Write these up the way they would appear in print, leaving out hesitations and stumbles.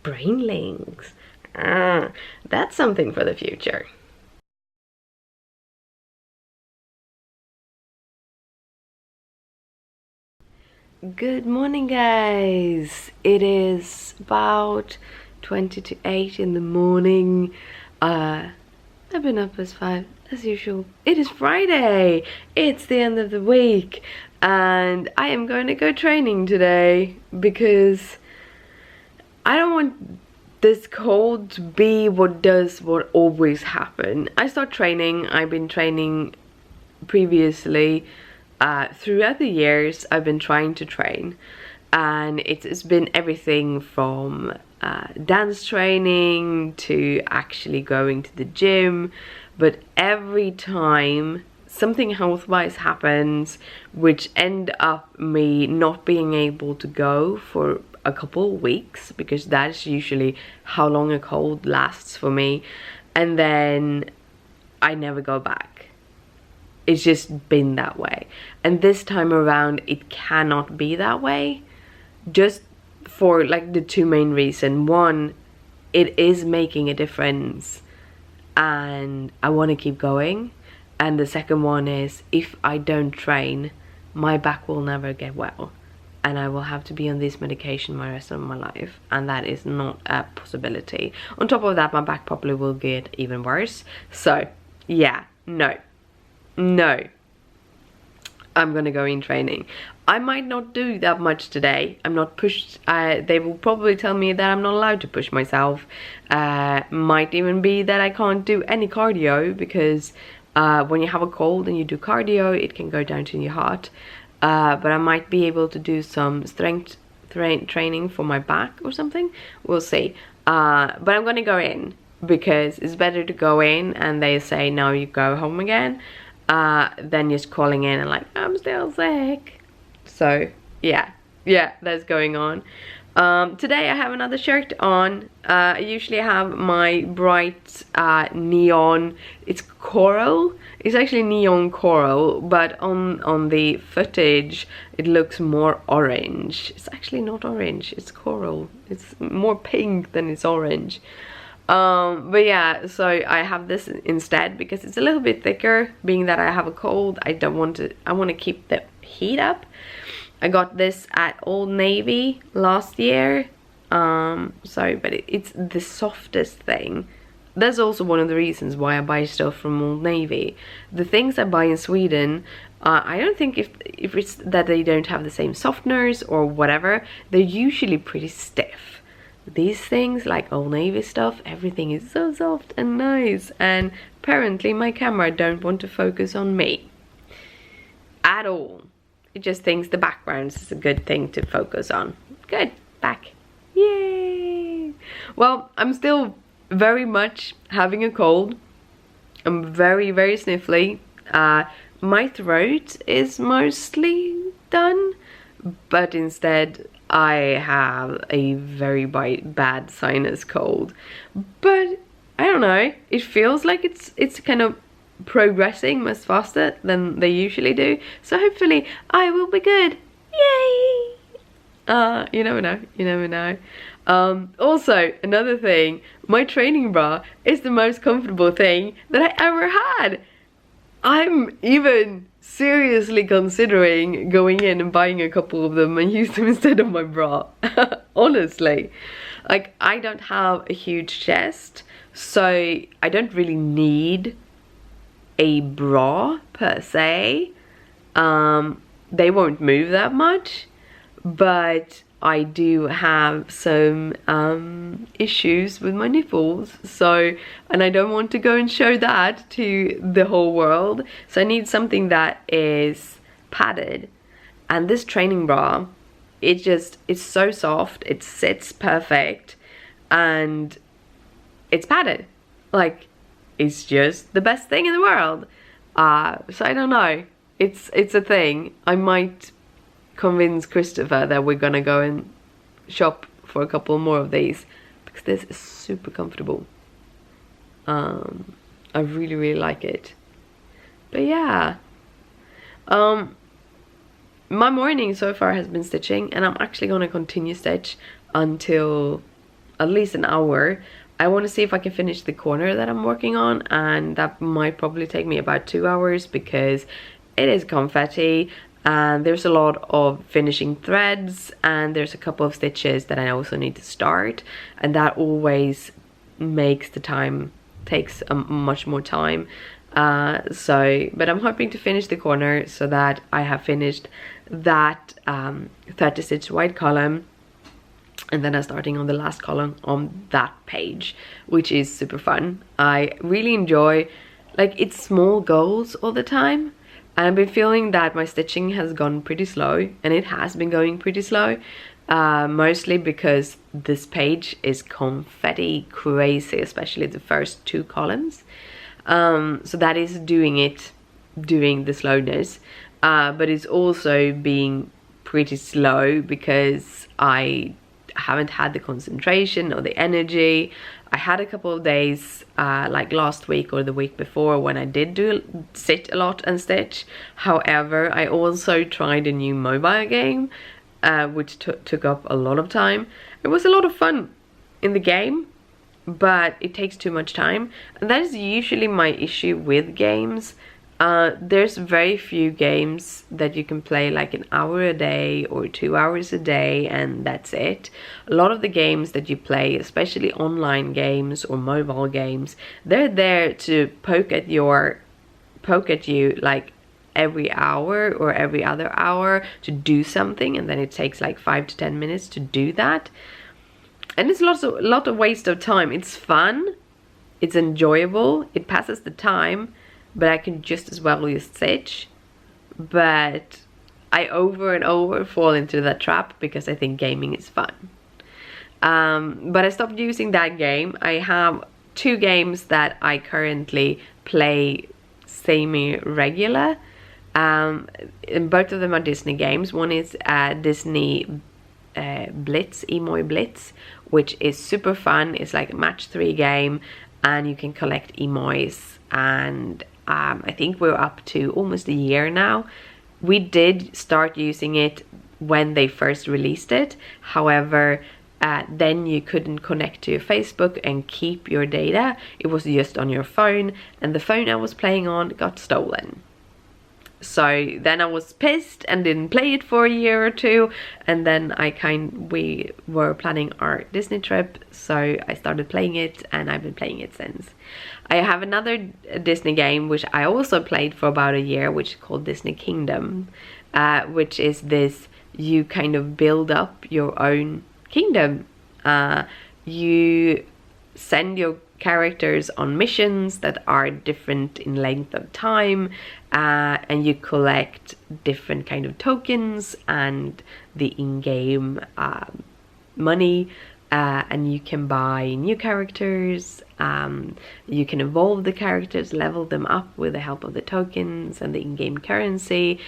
brain links. That's something for the future. Good morning, guys. It is about 20 to 8 in the morning. I've been up as 5 as usual. It is Friday. It's the end of the week and I am going to go training today because I don't want this cold to be what always happen. I start training. I've been training previously. Throughout the years I've been trying to train, and it's been everything from dance training to actually going to the gym, but every time something health-wise happens which end up me not being able to go for a couple of weeks, because that's usually how long a cold lasts for me, and then I never go back. It's just been that way, and this time around it cannot be that way, just for like the two main reasons. One, it is making a difference and I want to keep going, and the second one is, if I don't train, my back will never get well and I will have to be on this medication my rest of my life, and that is not a possibility. On top of that, my back probably will get even worse. So yeah, no, I'm gonna go in training. I might not do that much today. I'm not pushed. They will probably tell me that I'm not allowed to push myself. Might even be that I can't do any cardio, because when you have a cold and you do cardio, it can go down to your heart. But I might be able to do some strength training for my back or something. We'll see. But I'm gonna go in because it's better to go in and they say no, you go home again, than just calling in and like, I'm still sick. So yeah, that's going on. Today I have another shirt on. I usually have my bright neon, it's coral, it's actually neon coral, but on the footage it looks more orange. It's actually not orange, it's coral. It's more pink than it's orange. But yeah, so I have this instead because it's a little bit thicker, being that I have a cold. I want to keep the heat up. I got this at Old Navy last year. But it's the softest thing. That's also one of the reasons why I buy stuff from Old Navy. The things I buy in Sweden, I don't think if it's that they don't have the same softeners or whatever, they're usually pretty stiff. These things, like Old Navy stuff, everything is so soft and nice, and apparently my camera don't want to focus on me at all. It just thinks the background is a good thing to focus on. Good, back. Yay! Well, I'm still very much having a cold. I'm very, very sniffly. My throat is mostly done, but instead I have a very bad sinus cold. But I don't know, it feels like it's kind of progressing much faster than they usually do, so hopefully I will be good. Yay! You never know. Also, another thing, my training bra is the most comfortable thing that I ever had. I'm even seriously considering going in and buying a couple of them and use them instead of my bra. Honestly, like, I don't have a huge chest, so I don't really need a bra per se. They won't move that much, but I do have some issues with my nipples, so, and I don't want to go and show that to the whole world, so I need something that is padded. And this training bra, it's so soft, it sits perfect, and it's padded. Like, it's just the best thing in the world. So I don't know, it's a thing. I might convince Christopher that we're gonna go and shop for a couple more of these, because this is super comfortable. I really like it. But yeah, my morning so far has been stitching, and I'm actually gonna continue stitch until at least an hour. I want to see if I can finish the corner that I'm working on, and that might probably take me about 2 hours because it is confetti and there's a lot of finishing threads, and there's a couple of stitches that I also need to start, and that always makes the time, takes much more time. But I'm hoping to finish the corner so that I have finished that 30 stitch white column, and then I'm starting on the last column on that page, which is super fun. I really enjoy, like, it's small goals all the time, and I've been feeling that my stitching has gone pretty slow, and it has been going pretty slow, mostly because this page is confetti crazy, especially the first 2 columns. So that is doing the slowness, but it's also being pretty slow because I haven't had the concentration or the energy. I had a couple of days like last week or the week before when I did sit a lot and stitch. However, I also tried a new mobile game which took up a lot of time. It was a lot of fun in the game, but it takes too much time, and that is usually my issue with games. There's very few games that you can play like an hour a day or 2 hours a day and that's it. A lot of the games that you play, especially online games or mobile games, they're there to poke at you like every hour or every other hour to do something, and then it takes like 5 to 10 minutes to do that. And it's a lot of waste of time. It's fun, it's enjoyable, it passes the time, but I can just as well use stitch. But I over and over fall into that trap because I think gaming is fun. But I stopped using that game. I have 2 games that I currently play semi-regular. And both of them are Disney games. One is Disney Blitz, Emoji Blitz, which is super fun. It's like a match 3 game, and you can collect emojis, and I think we're up to almost a year now. We did start using it when they first released it. However, then you couldn't connect to your Facebook and keep your data. It was just on your phone, and the phone I was playing on got stolen. So then I was pissed and didn't play it for a year or 2, and then we were planning our Disney trip, so I started playing it, and I've been playing it since. I have another Disney game which I also played for about a year, which is called Disney Kingdom, which is this, you kind of build up your own kingdom. You send your characters on missions that are different in length of time, and you collect different kind of tokens and the in-game money, and you can buy new characters. You can evolve the characters, level them up with the help of the tokens and the in-game currency,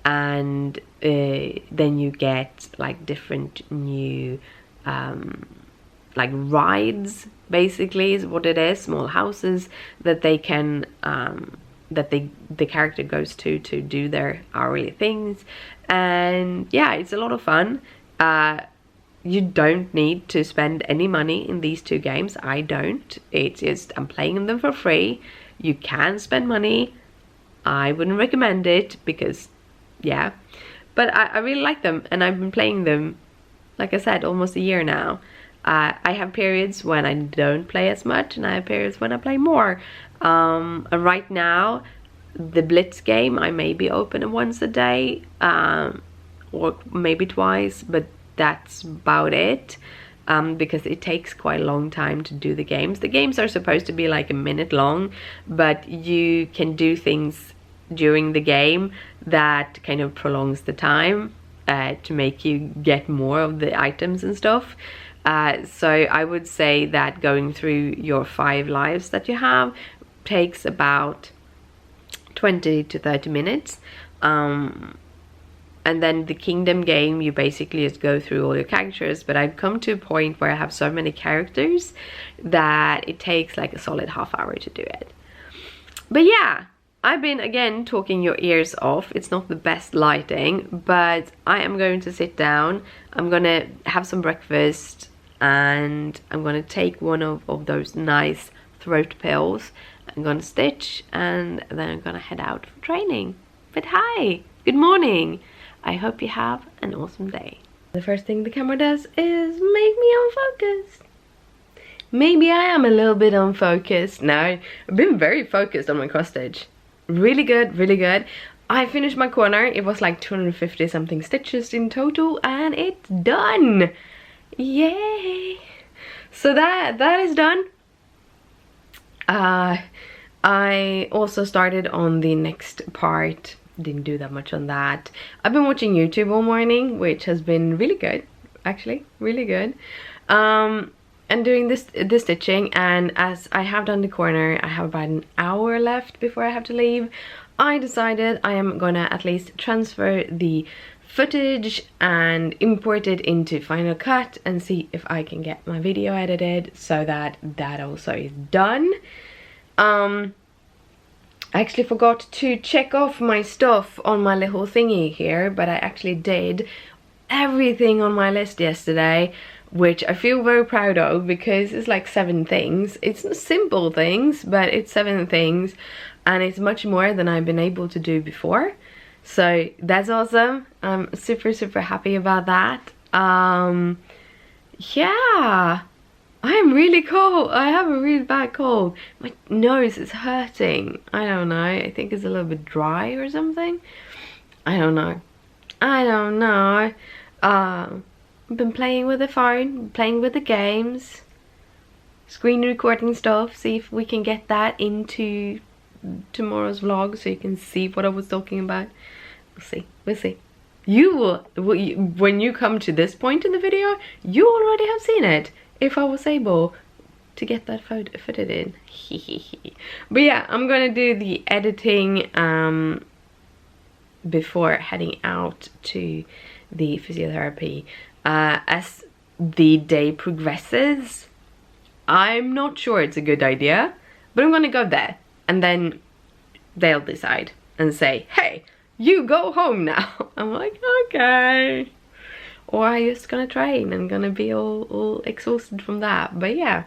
and then you get like different new like rides, basically is what it is, small houses that they can the character goes to do their hourly things. And yeah, it's a lot of fun. You don't need to spend any money in these 2 games. I don't. It's just, I'm playing them for free. You can spend money. I wouldn't recommend it because, yeah, but I really like them, and I've been playing them, like I said, almost a year now. I have periods when I don't play as much, and I have periods when I play more. And right now, the Blitz game, I maybe open it once a day, or maybe twice, but that's about it, because it takes quite a long time to do the games. The games are supposed to be like a minute long, but you can do things during the game that kind of prolongs the time to make you get more of the items and stuff. So I would say that going through your 5 lives that you have takes about 20 to 30 minutes. And then the kingdom game, you basically just go through all your characters, but I've come to a point where I have so many characters that it takes like a solid half hour to do it. But yeah, I've been again talking your ears off. It's not the best lighting, but I am going to sit down. I'm gonna have some breakfast, and I'm gonna take one of those nice throat pills. I'm gonna stitch, and then I'm gonna head out for training. But hi, good morning. I hope you have an awesome day. The first thing the camera does is make me unfocused. Maybe I am a little bit unfocused. No, I've been very focused on my cross stitch. Really good, really good. I finished my corner. It was like 250 something stitches in total, and it's done. Yay! So that is done. I also started on the next part. Didn't do that much on that. I've been watching YouTube all morning, which has been really good, actually, really good. And doing this stitching, and as I have done the corner, I have about an hour left before I have to leave. I decided I am gonna at least transfer the footage and import it into Final Cut and see if I can get my video edited so that that also is done. I actually forgot to check off my stuff on my little thingy here, but I actually did everything on my list yesterday, which I feel very proud of because it's like 7 things. It's simple things, but it's 7 things, and it's much more than I've been able to do before. So that's awesome. I'm super happy about that. Yeah, I'm really cold. I have a really bad cold. My nose is hurting. I don't know. I think it's a little bit dry or something. I don't know. I've been playing with the phone, playing with the games, screen recording stuff, see if we can get that into tomorrow's vlog so you can see what I was talking about. We'll see. You will, when you come to this point in the video, you already have seen it, if I was able to get that fitted in. But yeah, I'm gonna do the editing before heading out to the physiotherapy. As the day progresses, I'm not sure it's a good idea, but I'm gonna go there and then they'll decide and say, hey, you go home now. I'm like, okay. Or I'm just gonna train and gonna be all exhausted from that. But yeah,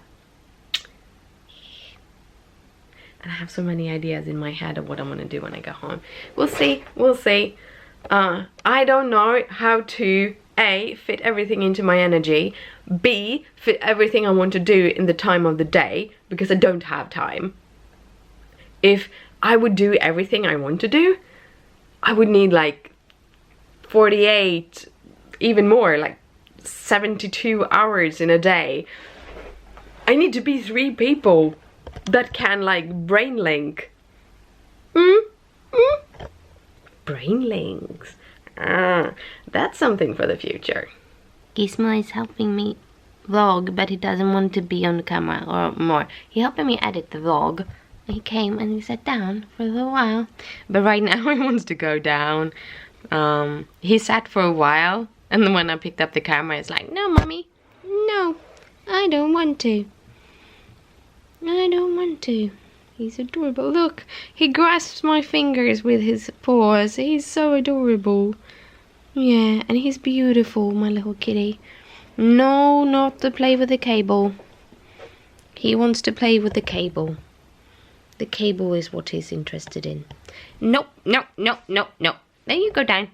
and I have so many ideas in my head of what I'm gonna do when I go home. We'll see. I don't know how to A, fit everything into my energy, B, fit everything I want to do in the time of the day, because I don't have time. If I would do everything I want to do, I would need like 48, even more, like 72 hours in a day. I need to be 3 people that can like brain link. Brain links. That's something for the future. Gizmo is helping me vlog, but he doesn't want to be on the camera or more. He's helping me edit the vlog. He came and he sat down for a little while, but right now he wants to go down. He sat for a while, and then when I picked up the camera, it's like, no, mommy, no, I don't want to. I don't want to. He's adorable. Look, he grasps my fingers with his paws. He's so adorable. Yeah, and he's beautiful, my little kitty. No, not to play with the cable. He wants to play with the cable. The cable is what he's interested in. Nope. There you go down.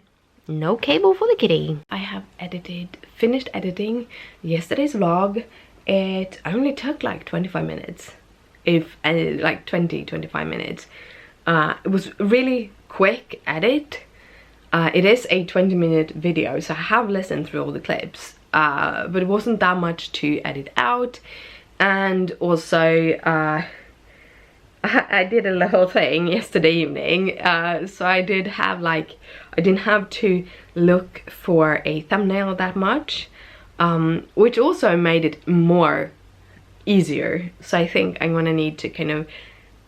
No cable for the kitty. I have finished editing yesterday's vlog. It only took like 25 minutes. If like 20-25 minutes. It was really quick edit. It is a 20-minute video, so I have listened through all the clips, but it wasn't that much to edit out. And also I did a little thing yesterday evening, so I didn't have to look for a thumbnail that much, which also made it more easier. So I think I'm gonna need to kind of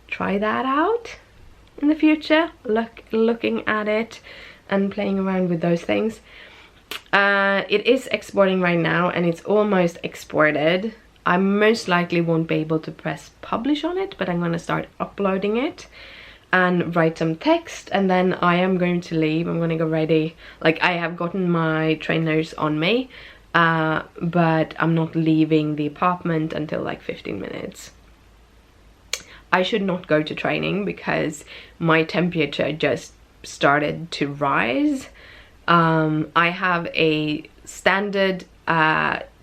try that out in the future, looking at it and playing around with those things. It is exporting right now, and it's almost exported. I most likely won't be able to press publish on it, but I'm gonna start uploading it and write some text, and then I am going to leave. I'm gonna go ready. Like, I have gotten my trainers on me but I'm not leaving the apartment until like 15 minutes. I should not go to training because my temperature just started to rise. I have a standard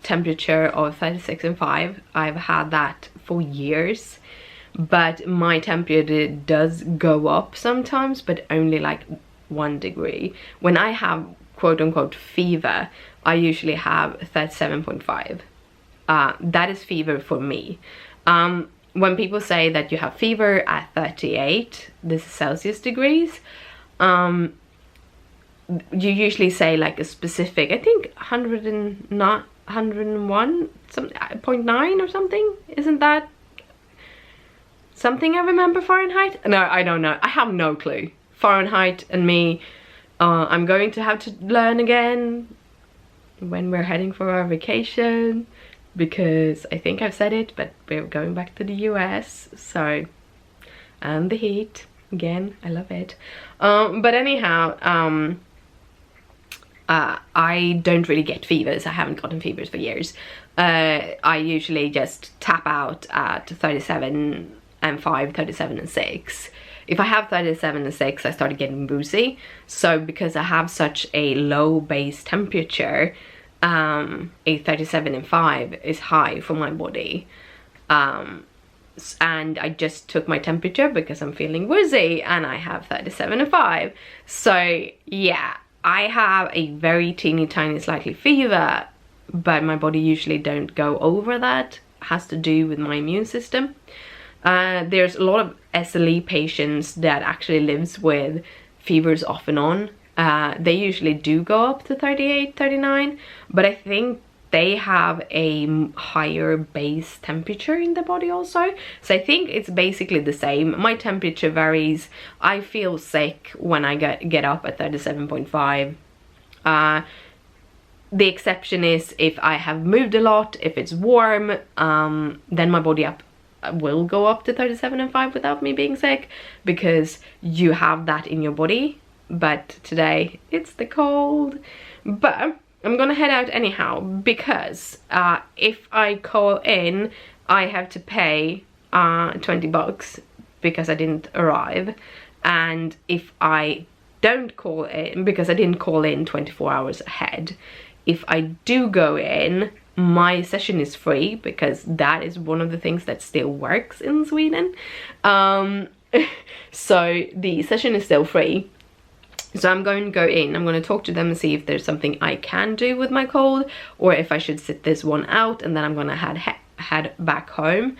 temperature of 36.5. I've had that for years, but my temperature does go up sometimes, but only like 1 degree. When I have quote-unquote fever, I usually have 37.5. That is fever for me. When people say that you have fever at 38, this is Celsius degrees, you usually say like a specific, I think 101, some 0.9 or something. Isn't that something I remember Fahrenheit? No, I don't know. I have no clue. Fahrenheit and me, I'm going to have to learn again when we're heading for our vacation, because I think I've said it, but we're going back to the US, so, and the heat again, I love it. But anyhow, I don't really get fevers. I haven't gotten fevers for years. I usually just tap out at 37.5, 37.6. If I have 37.6, I started getting woozy. So because I have such a low base temperature, a 37.5 is high for my body. And I just took my temperature because I'm feeling woozy, and I have 37.5. So yeah, I have a very teeny tiny slightly fever, but my body usually don't go over that. It has to do with my immune system. There's a lot of SLE patients that actually lives with fevers off and on. They usually do go up to 38, 39, but I think they have a higher base temperature in the body also. So I think it's basically the same. My temperature varies. I feel sick when I get up at 37.5. The exception is if I have moved a lot, if it's warm, then my body will go up to 37.5 without me being sick, because you have that in your body. But today it's the cold. But I'm gonna head out anyhow, because if I call in, I have to pay 20 bucks because I didn't arrive. And if I don't call in, because I didn't call in 24 hours ahead, if I do go in, my session is free, because that is one of the things that still works in Sweden. So the session is still free. So I'm going to go in, I'm going to talk to them and see if there's something I can do with my cold, or if I should sit this one out, and then I'm going to head back home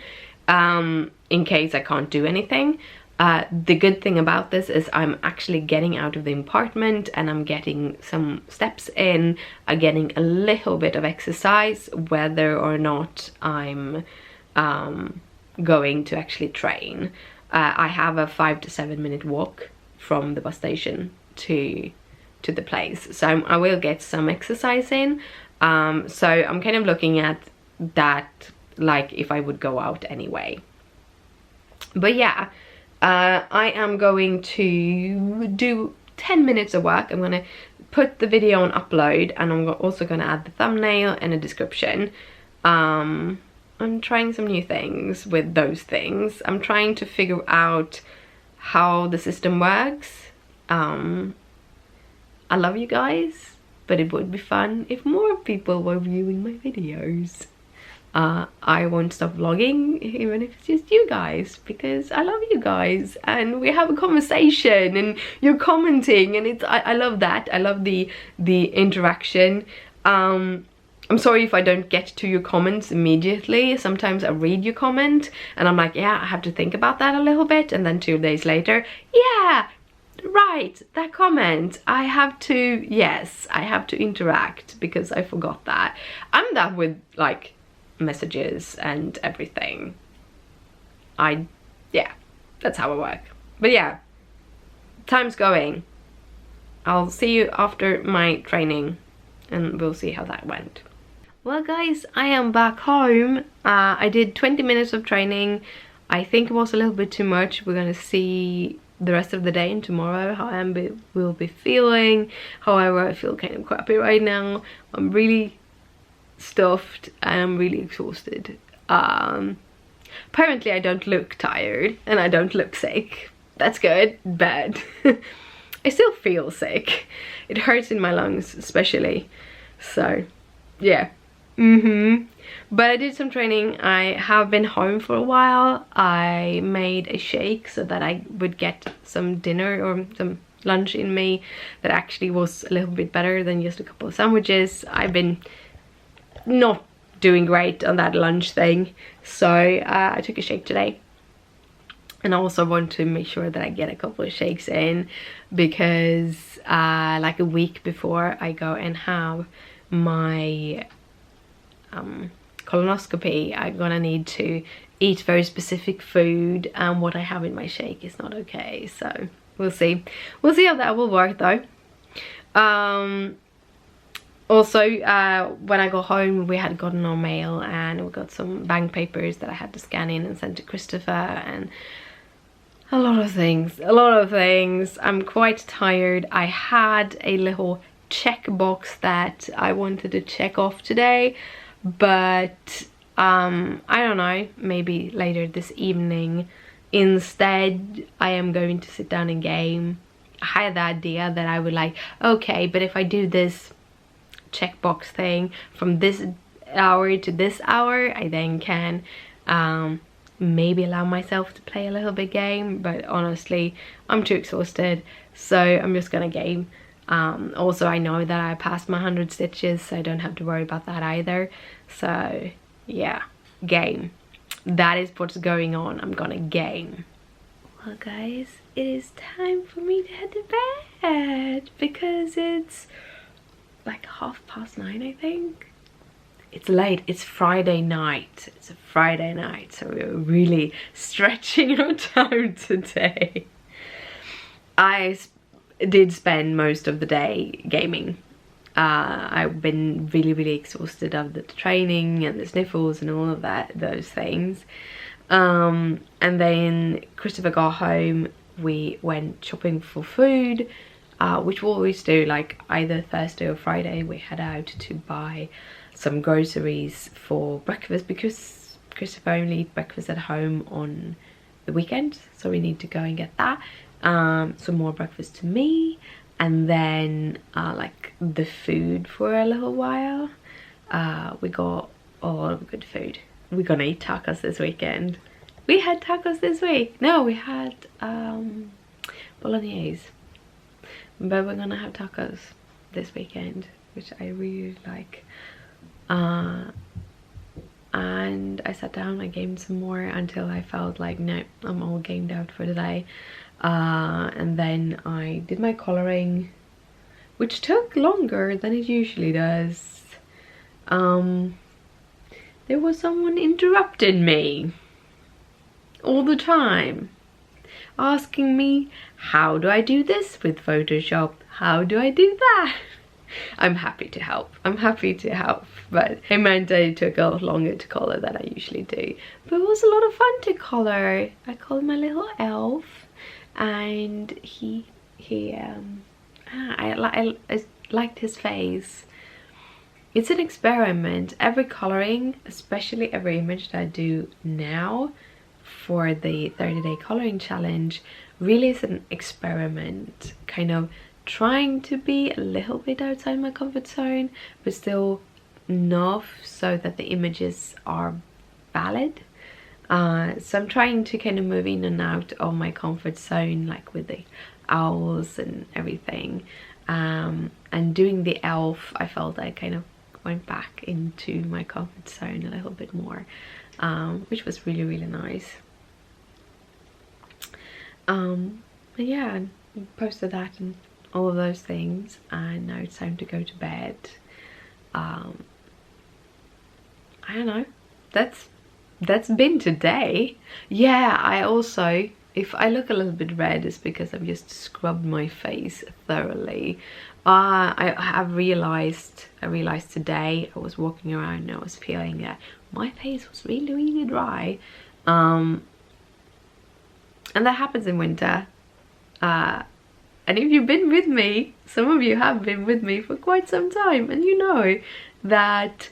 in case I can't do anything. The good thing about this is I'm actually getting out of the apartment and I'm getting some steps in, I'm getting a little bit of exercise, whether or not I'm going to actually train. I have a 5 to 7 minute walk from the bus station to the place, so I will get some exercise in. So I'm kind of looking at that like if I would go out anyway. But yeah, I am going to do 10 minutes of work. I'm gonna put the video on upload, and I'm also gonna add the thumbnail and a description. I'm trying some new things with those things. I'm trying to figure out how the system works. I love you guys, but it would be fun if more people were viewing my videos. I won't stop vlogging, even if it's just you guys, because I love you guys and we have a conversation and you're commenting, and I love that. I love the interaction. I'm sorry if I don't get to your comments immediately. Sometimes I read your comment and I'm like, yeah, I have to think about that a little bit, and then 2 days later, yeah, right, that comment, I have to interact because I forgot that. I'm that with like messages and everything. Yeah, that's how I work. But yeah, time's going. I'll see you after my training and we'll see how that went. Well guys, I am back home. I did 20 minutes of training. I think it was a little bit too much. We're gonna see the rest of the day and tomorrow how I will be feeling. However, I feel kind of crappy right now. I'm really stuffed and I'm really exhausted. Apparently I don't look tired and I don't look sick. That's good. Bad. I still feel sick. It hurts in my lungs especially. So yeah. But I did some training. I have been home for a while. I made a shake so that I would get some dinner or some lunch in me that actually was a little bit better than just a couple of sandwiches. I've been not doing great on that lunch thing, so I took a shake today. And I also want to make sure that I get a couple of shakes in, because like a week before I go and have my colonoscopy, I'm gonna need to eat very specific food, and what I have in my shake is not okay. So we'll see how that will work though. Also, when I got home, we had gotten our mail and we got some bank papers that I had to scan in and send to Christopher, and a lot of things. I'm quite tired. I had a little checkbox that I wanted to check off today, but I don't know, maybe later this evening. Instead, I am going to sit down and game. I had the idea that I would like, okay, but if I do this checkbox thing from this hour to this hour, I then can maybe allow myself to play a little bit game. But honestly, I'm too exhausted, so I'm just gonna game. Also, I know that I passed my 100 stitches, so I don't have to worry about that either. So yeah, game. That is what's going on. I'm gonna game. Well guys, it is time for me to head to bed, because it's like 9:30, I think. It's late. It's Friday night. It's a Friday night, so we're really stretching our time today. I did spend most of the day gaming. I've been really exhausted of the training and the sniffles and all of those things. And then Christopher got home. We went shopping for food, which we always do, like either Thursday or Friday. We head out to buy some groceries for breakfast, because Christopher only eats breakfast at home on the weekend, so we need to go and get that. Some more breakfast to me, and then like the food for a little while. We got a lot of good food. We're gonna eat tacos this weekend. We had tacos this week. No, we had bolognese, but we're gonna have tacos this weekend, which I really like. And I sat down, I gamed some more until I felt like, no, I'm all gamed out for the day. And then I did my coloring, which took longer than it usually does. There was someone interrupting me all the time, asking me, how do I do this with Photoshop? How do I do that? I'm happy to help. But it meant that it took a lot longer to color than I usually do. But it was a lot of fun to color. I colored my little elf, and I liked his face. It's an experiment. Every coloring, especially every image that I do now for the 30-day coloring challenge, really is an experiment, kind of trying to be a little bit outside my comfort zone, but still enough so that the images are valid. So I'm trying to kind of move in and out of my comfort zone, like with the owls and everything. And doing the elf, I felt I kind of went back into my comfort zone a little bit more, which was really nice. But yeah, I posted that and all of those things, and now it's time to go to bed. I don't know, that's been today. Yeah, I also, if I look a little bit red, it's because I've just scrubbed my face thoroughly. I realized today, I was walking around and I was feeling that my face was really dry, and that happens in winter. And if you've been with me, some of you have been with me for quite some time, and you know that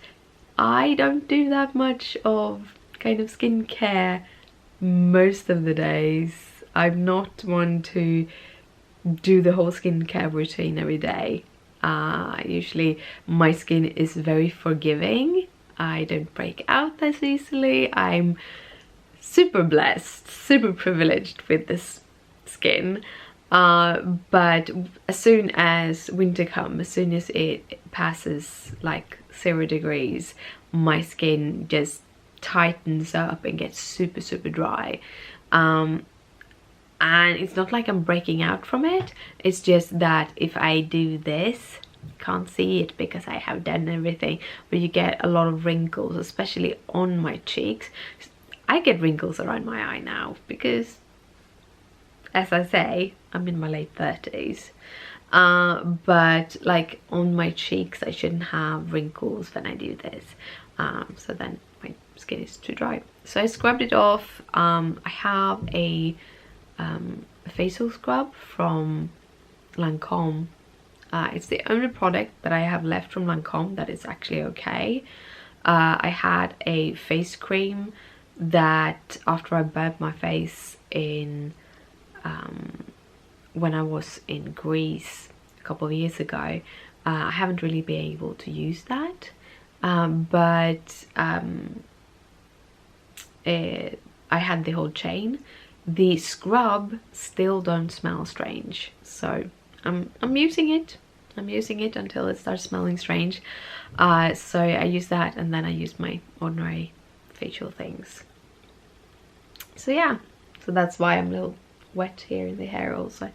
I don't do that much of kind of skincare most of the days. I'm not one to do the whole skincare routine every day. Usually my skin is very forgiving. I don't break out as easily. I'm super blessed, super privileged with this skin. But as soon as winter comes, as soon as it passes like 0 degrees, my skin just tightens up and gets super dry. And it's not like I'm breaking out from it, it's just that if I do this, can't see it because I have done everything, but you get a lot of wrinkles, especially on my cheeks. I get wrinkles around my eye now because, as I say, I'm in my late 30s. But like on my cheeks I shouldn't have wrinkles when I do this, so then my skin is too dry. So I scrubbed it off. I have a facial scrub from Lancome. It's the only product that I have left from Lancome that is actually okay. I had a face cream that after I burnt my face in when I was in Greece a couple of years ago, I haven't really been able to use that, but I had the whole chain. The scrub still don't smell strange, so I'm using it. I'm using it until it starts smelling strange. So I use that, and then I use my ordinary facial things. So yeah, so that's why I'm a little wet here in the hair also.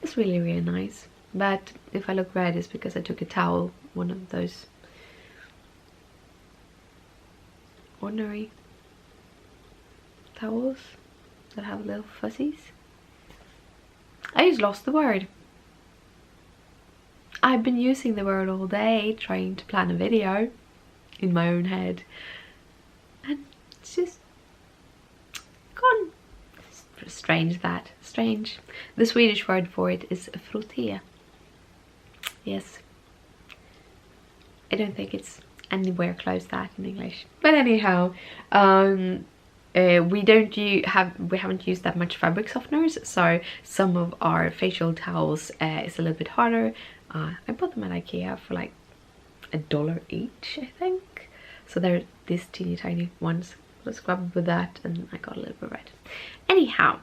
It's really nice, but if I look red it's because I took a towel, one of those ordinary towels that have little fuzzies. I just lost the word. I've been using the word all day trying to plan a video in my own head, and it's just gone. Strange that. Strange. The Swedish word for it is frotté. Yes. I don't think it's anywhere close to that in English. But anyhow, we haven't used that much fabric softeners, so some of our facial towels is a little bit harder. I bought them at IKEA for like $1 each, I think. So they're these teeny tiny ones. I scrubbed with that and I got a little bit red. Anyhow,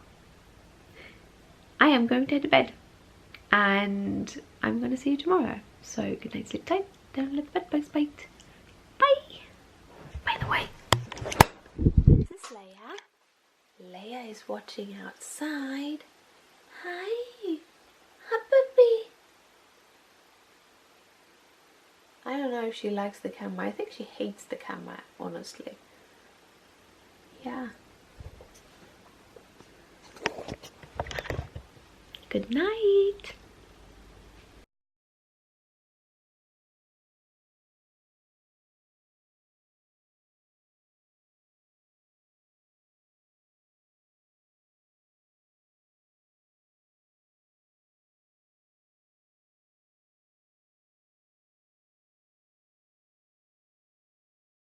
I am going to head to bed and I'm going to see you tomorrow. So good night, sleep tight, don't let the bed bugs bite. Bye! By the way, this is Leia. Leia is watching outside. Hi! Hi, puppy! I don't know if she likes the camera. I think she hates the camera, honestly. Yeah. Good night.